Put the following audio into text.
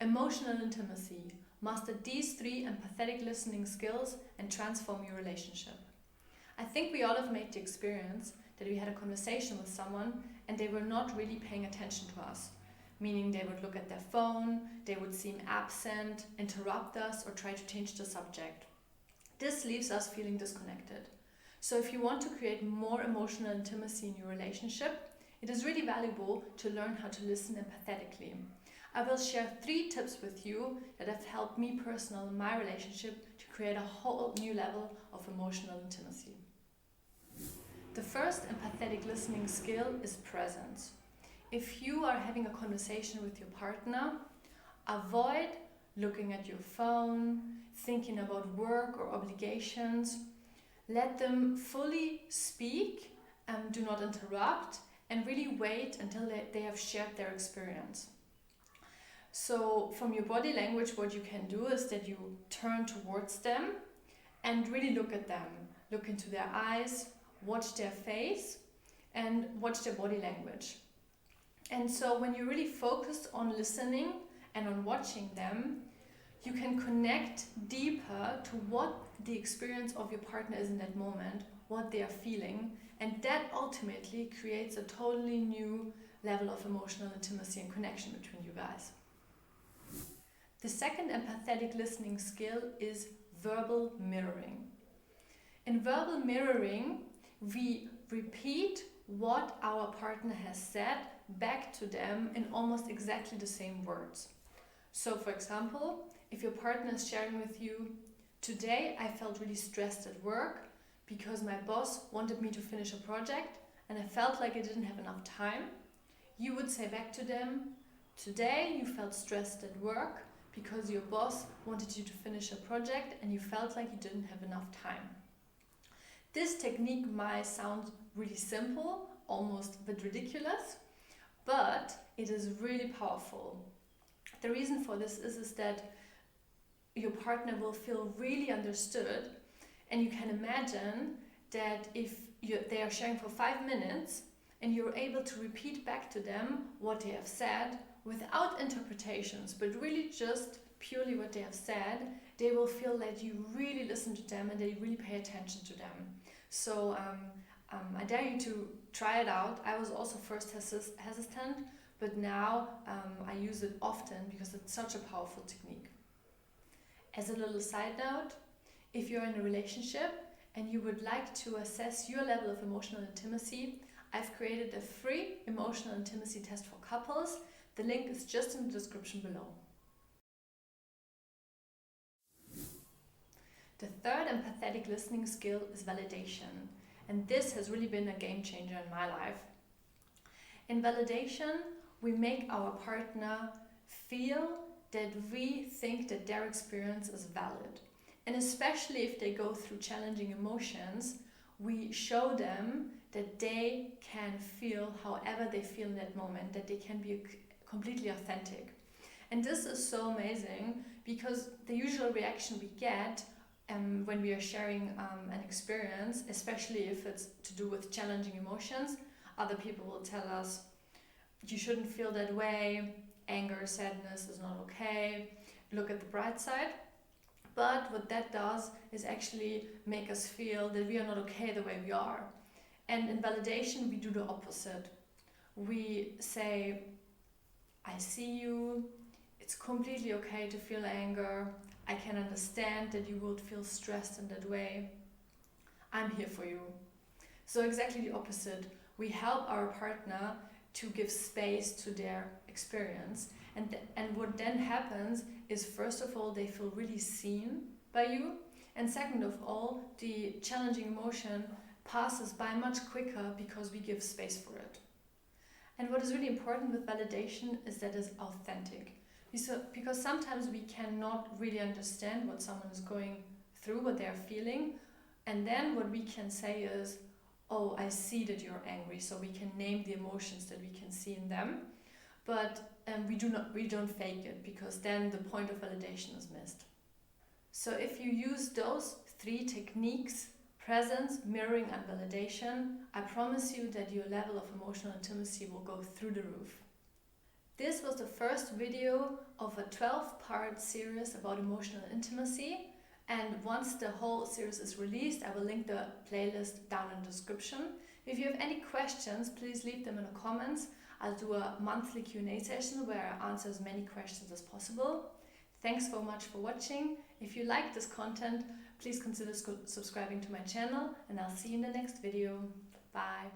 Emotional intimacy. Master these 3 empathetic listening skills and transform your relationship. I think we all have made the experience that we had a conversation with someone and they were not really paying attention to us. Meaning they would look at their phone, they would seem absent, interrupt us, or try to change the subject. This leaves us feeling disconnected. So if you want to create more emotional intimacy in your relationship, it is really valuable to learn how to listen empathetically. I will share 3 tips with you that have helped me personally in my relationship to create a whole new level of emotional intimacy. The first empathetic listening skill is presence. If you are having a conversation with your partner, avoid looking at your phone, thinking about work or obligations. Let them fully speak, do not interrupt, and really wait until they have shared their experience. So from your body language, what you can do is that you turn towards them and really look at them. Look into their eyes, watch their face, and watch their body language. And so when you're really focused on listening and on watching them, you can connect deeper to what the experience of your partner is in that moment, what they are feeling, and that ultimately creates a totally new level of emotional intimacy and connection between you guys. The second empathetic listening skill is verbal mirroring. In verbal mirroring, we repeat what our partner has said back to them in almost exactly the same words. So for example, if your partner is sharing with you, "Today I felt really stressed at work because my boss wanted me to finish a project and I felt like I didn't have enough time," you would say back to them, "Today you felt stressed at work because your boss wanted you to finish a project and you felt like you didn't have enough time." This technique might sound really simple, almost a bit ridiculous, but it is really powerful. The reason for this is that your partner will feel really understood, and you can imagine that if they are sharing for 5 minutes and you're able to repeat back to them what they have said without interpretations, but really just purely what they have said, they will feel that you really listen to them and they really pay attention to them. So I dare you to try it out. I was also first hesitant, but now I use it often because it's such a powerful technique. As a little side note, if you're in a relationship and you would like to assess your level of emotional intimacy, I've created a free emotional intimacy test for couples. The link is just in the description below. The third empathetic listening skill is validation, and this has really been a game changer in my life. In validation, we make our partner feel that we think that their experience is valid. And especially if they go through challenging emotions, we show them that they can feel however they feel in that moment, that they can be completely authentic. And this is so amazing because the usual reaction we get when we are sharing an experience, especially if it's to do with challenging emotions, other people will tell us, "You shouldn't feel that way, anger, sadness is not okay, look at the bright side." But what that does is actually make us feel that we are not okay the way we are. And in validation, we do the opposite. We say, "I see you, it's completely okay to feel anger, I can understand that you would feel stressed in that way, I'm here for you." So exactly the opposite. We help our partner to give space to their experience. And what then happens is, first of all, they feel really seen by you. And second of all, the challenging emotion passes by much quicker because we give space for it. And what is really important with validation is that it's authentic. Because sometimes we cannot really understand what someone is going through, what they're feeling. And then what we can say is, "Oh, I see that you're angry," so we can name the emotions that we can see in them. But we don't fake it, because then the point of validation is missed. So if you use those 3 techniques, presence, mirroring, and validation, I promise you that your level of emotional intimacy will go through the roof. This was the first video of a 12-part series about emotional intimacy, and once the whole series is released, I will link the playlist down in the description. If you have any questions, please leave them in the comments. I'll do a monthly Q&A session where I answer as many questions as possible. Thanks so much for watching. If you like this content, please consider subscribing to my channel, and I'll see you in the next video. Bye.